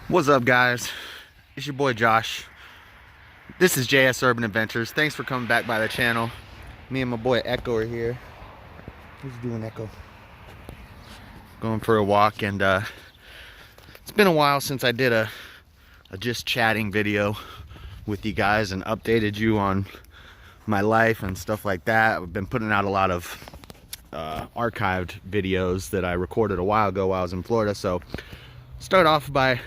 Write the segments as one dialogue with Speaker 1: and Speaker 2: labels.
Speaker 1: What's up, guys? It's your boy Josh. This is Jsurbanadventures. Thanks for coming back by the channel. Me and my boy Echo are here. What's he doing, Echo? Going for a walk, and it's been a while since I did a just chatting video with you guys and updated you on my life and stuff like that. I've been putting out a lot of archived videos that I recorded a while ago while I was in Florida. So start off by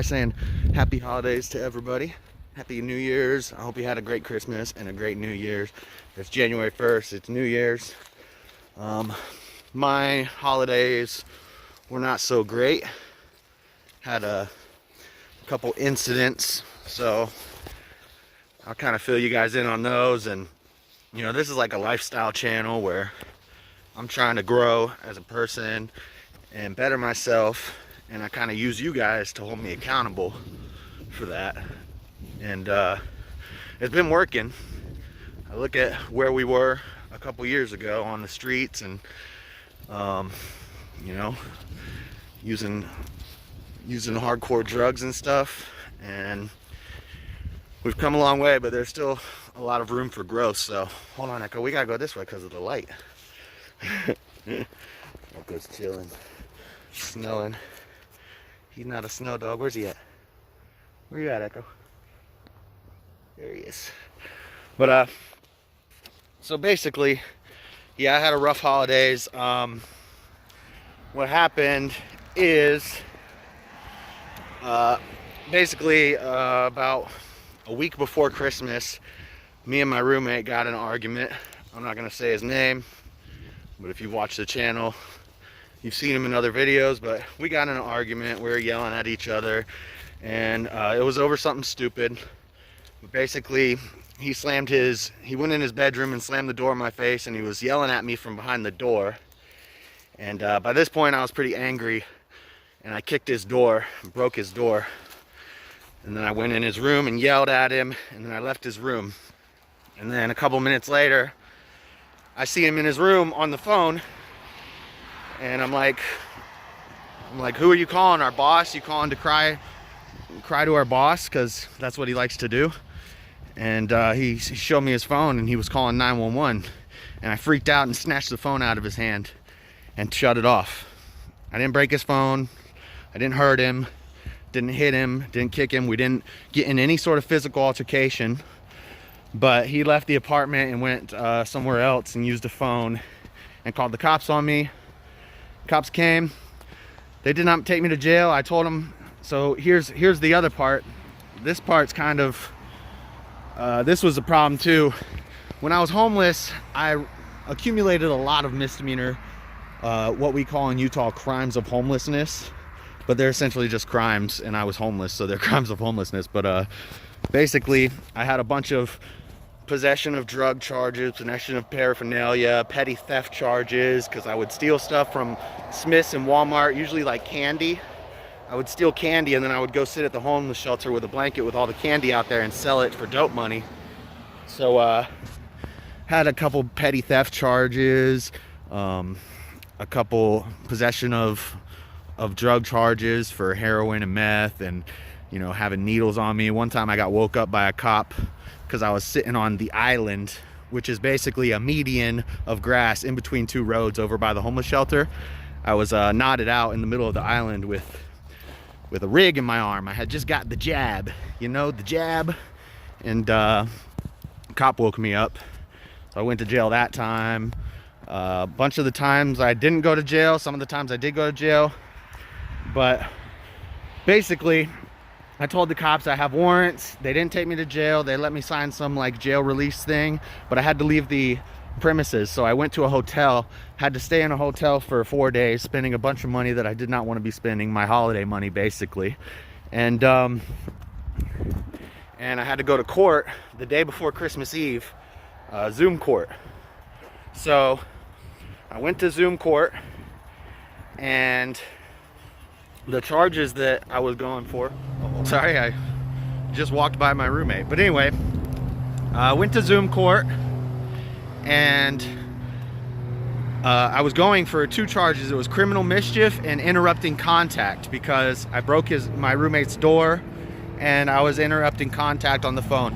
Speaker 1: saying happy holidays to everybody. Happy New Year's. I hope you had a great Christmas and a great New Year's. It's January 1st, it's New Year's. My holidays were not so great. Had a couple incidents, so I'll kind of fill you guys in on those. And you know, this is like a lifestyle channel where I'm trying to grow as a person and better myself, and I kind of use you guys to hold me accountable for that. And it's been working. I look at where we were a couple years ago on the streets, and you know, using hardcore drugs and stuff, and we've come a long way, but there's still a lot of room for growth. So hold on, Echo, we gotta go this way because of the light. Echo's chilling, snowing. He's not a snow dog. Where's he at? Where you at, Echo? There he is. But so basically, yeah, I had a rough holidays. What happened is basically about a week before Christmas, me and my roommate got in an argument. I'm not gonna say his name, but if you watch the channel, you've seen him in other videos. But we got in an argument. We were yelling at each other, and it was over something stupid. But basically, he went in his bedroom and slammed the door in my face, and he was yelling at me from behind the door. And by this point, I was pretty angry, and I kicked his door, broke his door. And then I went in his room and yelled at him, and then I left his room. And then a couple minutes later, I see him in his room on the phone, and I'm like, who are you calling? Our boss? You calling to cry to our boss? Because that's what he likes to do. And he showed me his phone, and he was calling 911. And I freaked out and snatched the phone out of his hand and shut it off. I didn't break his phone. I didn't hurt him. Didn't hit him. Didn't kick him. We didn't get in any sort of physical altercation. But he left the apartment and went somewhere else and used a phone and called the cops on me. Cops came. They did not take me to jail. I told them. So here's the other part. This part's kind of this was a problem too. When I was homeless, I accumulated a lot of misdemeanor, what we call in Utah crimes of homelessness, but they're essentially just crimes, and I was homeless, so they're crimes of homelessness. But basically, I had a bunch of possession of drug charges, possession of paraphernalia, petty theft charges, because I would steal stuff from Smith's and Walmart, usually like candy. I would steal candy, and then I would go sit at the homeless shelter with a blanket with all the candy out there and sell it for dope money. So had a couple petty theft charges, a couple possession of drug charges for heroin and meth, and you know, having needles on me. One time I got woke up by a cop because I was sitting on the island, which is basically a median of grass in between two roads over by the homeless shelter. I was knotted out in the middle of the island with a rig in my arm. I had just got the jab, you know, the jab, and cop woke me up. So I went to jail that time. A bunch of the times I didn't go to jail. Some of the times I did go to jail. But basically, I told the cops I have warrants. They didn't take me to jail. They let me sign some like jail release thing, but I had to leave the premises. So I went to a hotel, had to stay in a hotel for 4 days, spending a bunch of money that I did not want to be spending, my holiday money basically. And I had to go to court the day before Christmas Eve, Zoom court. So I went to Zoom court, and the charges that I was going for, sorry, I just walked by my roommate. But anyway, I went to Zoom court, and I was going for 2 charges. It was criminal mischief and interrupting contact, because I broke my roommate's door and I was interrupting contact on the phone.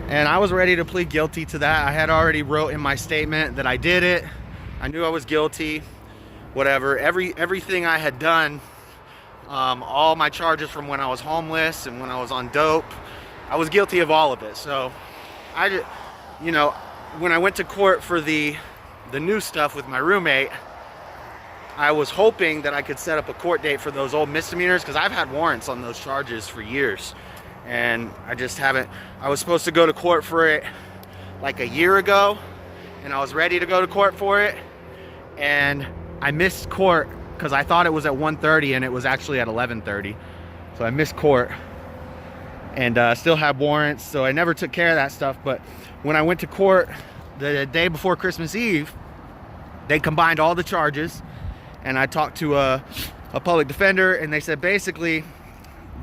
Speaker 1: And I was ready to plead guilty to that. I had already wrote in my statement that I did it. I knew I was guilty. Whatever. Everything I had done, all my charges from when I was homeless and when I was on dope, I was guilty of all of it. So you know, when I went to court for the new stuff with my roommate, I was hoping that I could set up a court date for those old misdemeanors, because I've had warrants on those charges for years, and I just haven't. I was supposed to go to court for it like a year ago, and I was ready to go to court for it, and I missed court because I thought it was at 1:30 and it was actually at 11:30. So I missed court, and still have warrants, so I never took care of that stuff. But when I went to court the day before Christmas Eve, they combined all the charges, and I talked to a public defender, and they said basically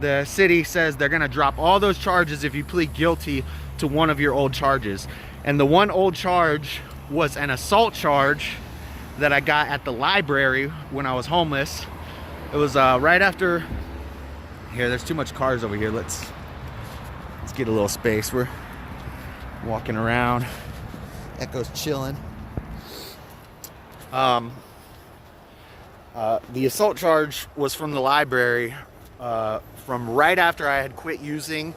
Speaker 1: the city says they're gonna drop all those charges if you plead guilty to one of your old charges. And the one old charge was an assault charge that I got at the library when I was homeless. It was right after, here, there's too much cars over here. Let's get a little space. We're walking around. Echo's chilling. The assault charge was from the library, from right after I had quit using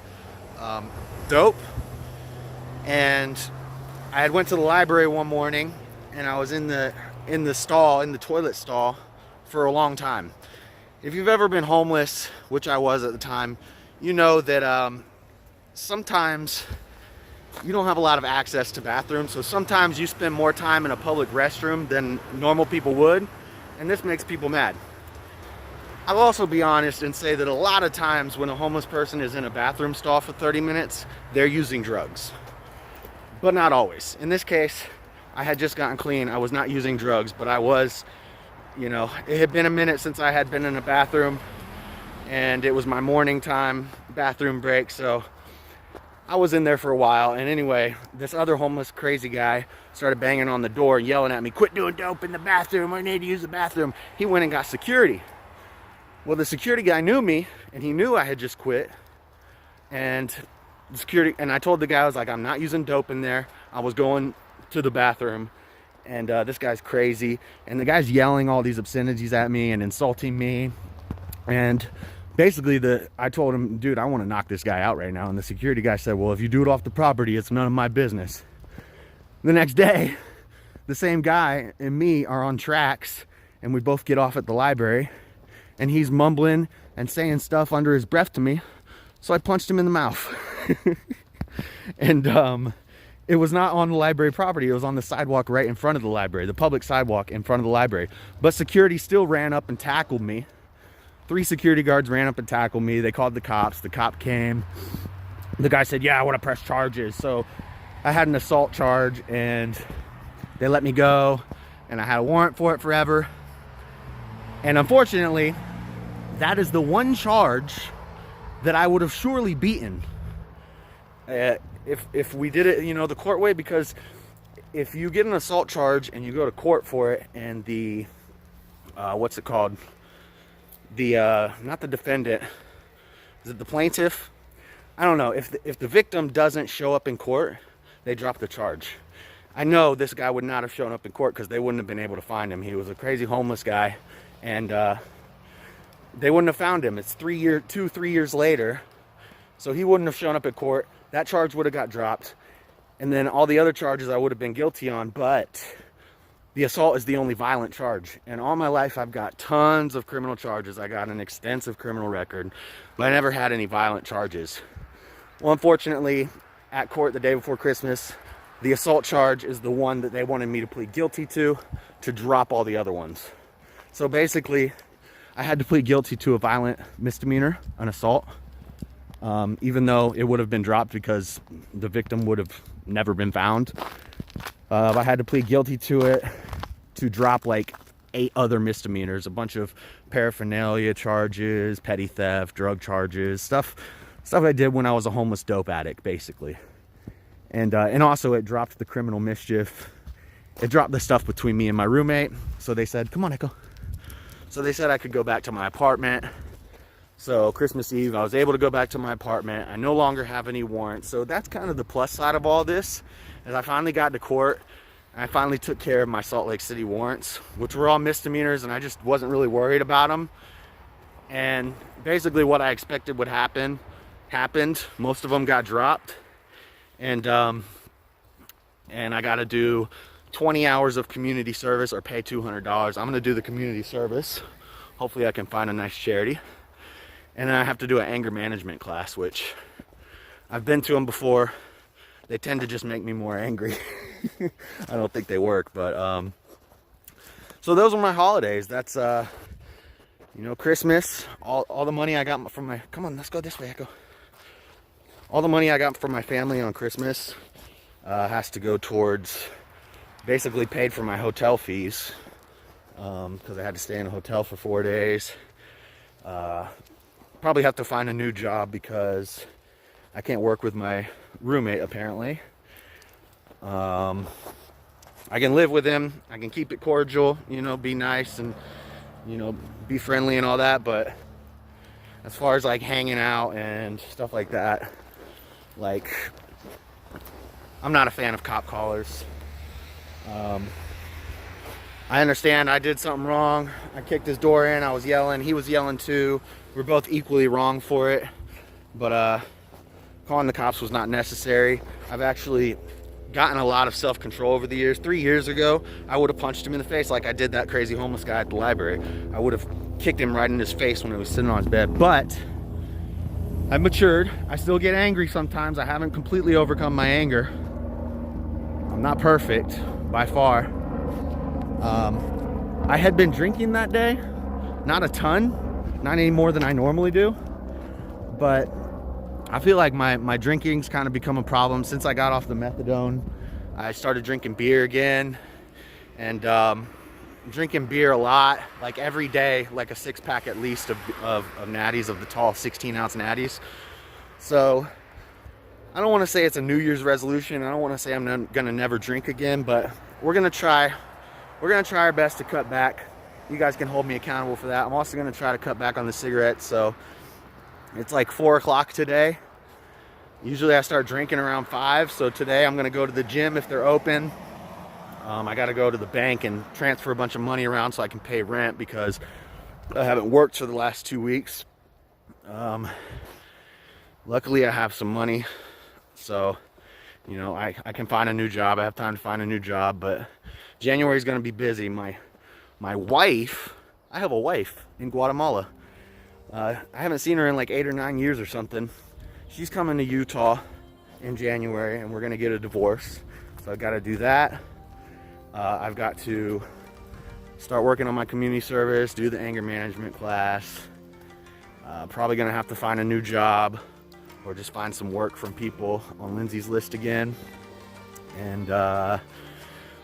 Speaker 1: dope. And I had went to the library one morning, and I was in the toilet stall for a long time. If you've ever been homeless, which I was at the time, you know that sometimes you don't have a lot of access to bathrooms, so sometimes you spend more time in a public restroom than normal people would, and this makes people mad. I'll also be honest and say that a lot of times when a homeless person is in a bathroom stall for 30 minutes, they're using drugs. But not always. In this case, I had just gotten clean. I was not using drugs, but I was, it had been a minute since I had been in a bathroom, and it was my morning time bathroom break, so I was in there for a while. And anyway, this other homeless crazy guy started banging on the door and yelling at me, "Quit doing dope in the bathroom, I need to use the bathroom." He went and got security. Well, the security guy knew me, and he knew I had just quit, and I told the guy, I was like, "I'm not using dope in there. I was going to the bathroom." And this guy's crazy, and the guy's yelling all these obscenities at me and insulting me. And basically I told him, "Dude, I want to knock this guy out right now." And the security guy said, "Well, if you do it off the property, it's none of my business." The next day, the same guy and me are on tracks, and we both get off at the library, and he's mumbling and saying stuff under his breath to me. So I punched him in the mouth. And it was not on the library property. It was on the sidewalk right in front of the library, the public sidewalk in front of the library. But security still ran up and tackled me. 3 security guards ran up and tackled me. They called the cops. The cop came. The guy said, "Yeah, I want to press charges." So I had an assault charge, and they let me go, and I had a warrant for it forever. And unfortunately, that is the one charge that I would have surely beaten if we did it, the court way. Because if you get an assault charge and you go to court for it, and the what's it called? Not the defendant, is it the plaintiff? I don't know. If the victim doesn't show up in court, they drop the charge. I know this guy would not have shown up in court because they wouldn't have been able to find him. He was a crazy homeless guy, and they wouldn't have found him. It's 3 years later, so he wouldn't have shown up at court. That charge would have got dropped, and then all the other charges I would have been guilty on. But the assault is the only violent charge, and all my life I've got tons of criminal charges. I got an extensive criminal record, but I never had any violent charges. Well, unfortunately, at court the day before Christmas, the assault charge is the one that they wanted me to plead guilty to drop all the other ones. So basically, I had to plead guilty to a violent misdemeanor, an assault, even though it would have been dropped because the victim would have never been found. I had to plead guilty to it to drop like 8 other misdemeanors, a bunch of paraphernalia charges, petty theft, drug charges, stuff I did when I was a homeless dope addict, basically. And also it dropped the criminal mischief it dropped the stuff between me and my roommate. So they said, come on, Echo. So they said I could go back to my apartment. So Christmas Eve, I was able to go back to my apartment. I no longer have any warrants. So that's kind of the plus side of all this, is I finally got to court. And I finally took care of my Salt Lake City warrants, which were all misdemeanors, and I just wasn't really worried about them. And basically what I expected would happen, happened. Most of them got dropped. And I got to do 20 hours of community service or pay $200. I'm going to do the community service. Hopefully I can find a nice charity. And then I have to do an anger management class, which I've been to them before. They tend to just make me more angry. I don't think they work, but so those were my holidays. That's you know, Christmas. All the money I got from my, come on, let's go this way, Echo. All the money I got from my family on Christmas has to go towards, basically paid for my hotel fees, because I had to stay in a hotel for 4 days. Probably have to find a new job because I can't work with my roommate, apparently. I can live with him. I can keep it cordial, you know, be nice and, you know, be friendly and all that. But as far as like hanging out and stuff like that, like, I'm not a fan of cop collars. I understand I did something wrong. I kicked his door in. I was yelling. He was yelling too. We're both equally wrong for it. But calling the cops was not necessary. I've actually gotten a lot of self-control over the years. 3 years ago, I would have punched him in the face like I did that crazy homeless guy at the library. I would have kicked him right in his face when he was sitting on his bed. But I've matured. I still get angry sometimes. I haven't completely overcome my anger. I'm not perfect by far. I had been drinking that day, not a ton, not any more than I normally do, but I feel like my drinking's kind of become a problem. Since I got off the methadone, I started drinking beer again, and drinking beer a lot, like every day, like a 6-pack at least of natties, of the tall 16-ounce natties. So I don't want to say it's a New Year's resolution. I don't want to say I'm gonna never drink again, but we're gonna try our best to cut back. You guys can hold me accountable for that. I'm also gonna try to cut back on the cigarettes. So it's like 4 o'clock today. Usually I start drinking around 5. So today I'm gonna go to the gym if they're open. I gotta go to the bank and transfer a bunch of money around so I can pay rent because I haven't worked for the last 2 weeks. Luckily I have some money. So, you know, I can find a new job. I have time to find a new job, but January is gonna be busy. My wife, I have a wife in Guatemala. I haven't seen her in like 8 or 9 years or something. She's coming to Utah in January and we're gonna get a divorce. So I've gotta do that. I've got to start working on my community service, do the anger management class. Probably gonna have to find a new job or just find some work from people on Lindsay's list again. And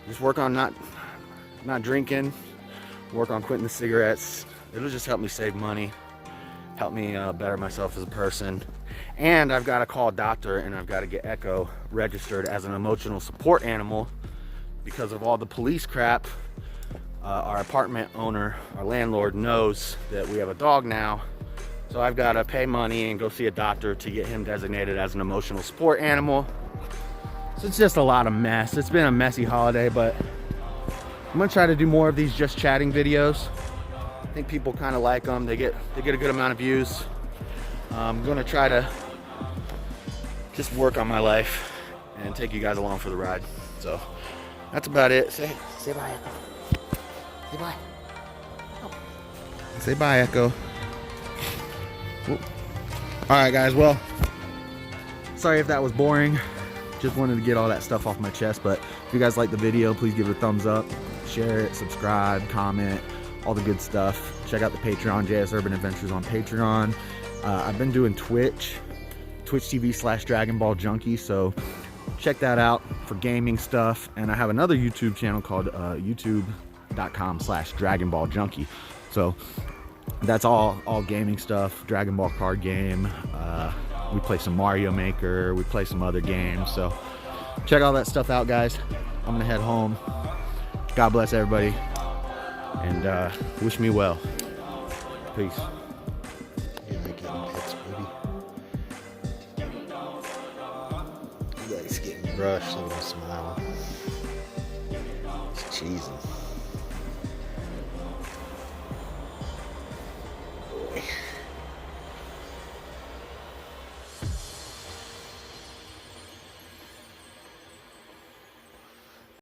Speaker 1: just work on not drinking, work on quitting the cigarettes. It'll just help me save money, help me better myself as a person. And I've got to call a doctor and I've got to get Echo registered as an emotional support animal because of all the police crap. Our apartment owner, our landlord, knows that we have a dog now. So I've got to pay money and go see a doctor to get him designated as an emotional support animal. So it's just a lot of mess. It's been a messy holiday, but I'm gonna try to do more of these just chatting videos. I think people kind of like them. They get a good amount of views. I'm gonna try to just work on my life and take you guys along for the ride. So that's about it. Say bye, Echo. Say bye. Oh. Say bye, Echo. All right, guys. Well, sorry if that was boring. Just wanted to get all that stuff off my chest. But if you guys like the video, please give it a thumbs up, share it, subscribe, comment, all the good stuff. Check out the Patreon, Jsurbanadventures on Patreon. I've been doing Twitch TV/DragonBallJunkie. So check that out for gaming stuff. And I have another YouTube channel called youtube.com/DragonBallJunkie. So that's all gaming stuff, Dragon Ball card game. We play some Mario Maker, we play some other games. So check all that stuff out, guys. I'm gonna head home. God bless everybody, and wish me well. Peace.
Speaker 2: You like getting pets, baby? He likes getting brushed. Look at him smiling. He's cheesing.